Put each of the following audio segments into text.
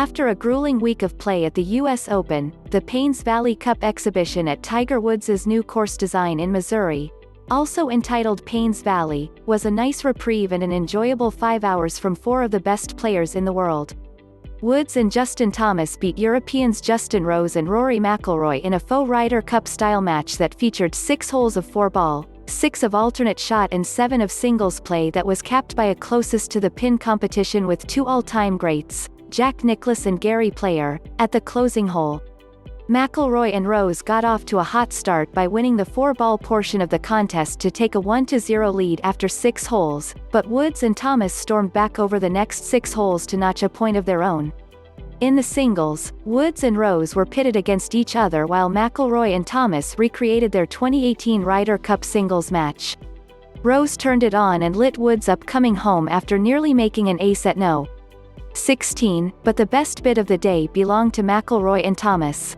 After a grueling week of play at the U.S. Open, the Payne's Valley Cup exhibition at Tiger Woods' new course design in Missouri, also entitled Payne's Valley, was a nice reprieve and an enjoyable 5 hours from four of the best players in the world. Woods and Justin Thomas beat Europeans Justin Rose and Rory McIlroy in a faux Ryder Cup-style match that featured 6 holes of 4-ball, 6 of alternate shot and 7 of singles play that was capped by a closest to the pin competition with 2 all-time greats, Nicklaus and Gary Player, at the closing hole. McIlroy and Rose got off to a hot start by winning the 4-ball portion of the contest to take a 1-0 lead after 6 holes, but Woods and Thomas stormed back over the next 6 holes to notch a point of their own. In the singles, Woods and Rose were pitted against each other while McIlroy and Thomas recreated their 2018 Ryder Cup singles match. Rose turned it on and lit Woods up coming home after nearly making an ace at No. 16, but the best bit of the day belonged to McIlroy and Thomas.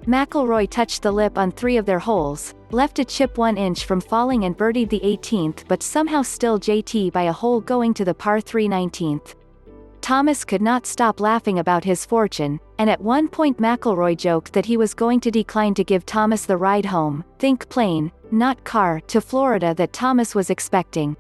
McIlroy touched the lip on 3 of their holes, left a chip 1 inch from falling and birdied the 18th but somehow still JT by a hole going to the par 3 19th. Thomas could not stop laughing about his fortune, and at one point McIlroy joked that he was going to decline to give Thomas the ride home, think plane, not car, to Florida that Thomas was expecting.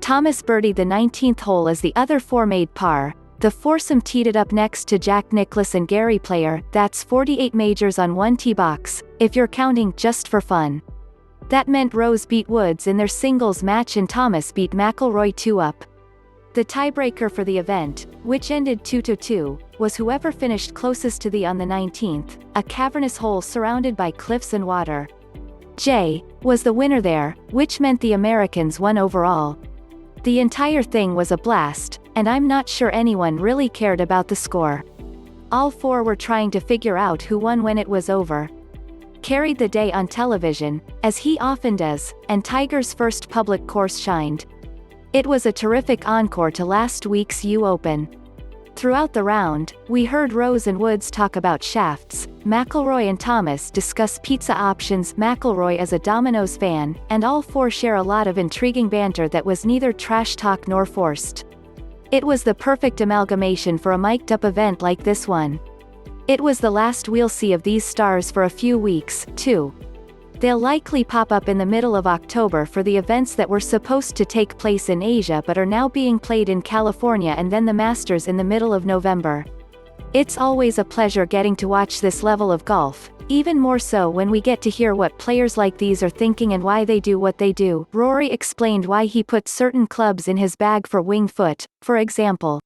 Thomas birdied the 19th hole as the other 4 made par. The foursome teed it up next to Nicklaus and Gary Player, that's 48 majors on 1 tee box, if you're counting just for fun. That meant Rose beat Woods in their singles match and Thomas beat McIlroy 2-up. The tiebreaker for the event, which ended 2-2, was whoever finished closest to the on the 19th, a cavernous hole surrounded by cliffs and water. J was the winner there, which meant the Americans won overall. The entire thing was a blast, and I'm not sure anyone really cared about the score. All 4 were trying to figure out who won when it was over. Carried the day on television, as he often does, and Tiger's first public course shined. It was a terrific encore to last week's U Open. Throughout the round, we heard Rose and Woods talk about shafts, McIlroy and Thomas discuss pizza options, McIlroy as a Domino's fan, and all 4 share a lot of intriguing banter that was neither trash talk nor forced. It was the perfect amalgamation for a mic'd-up event like this one. It was the last we'll see of these stars for a few weeks, too. They'll likely pop up in the middle of October for the events that were supposed to take place in Asia but are now being played in California, and then the Masters in the middle of November. It's always a pleasure getting to watch this level of golf, even more so when we get to hear what players like these are thinking and why they do what they do. Rory explained why he put certain clubs in his bag for wing foot, for example.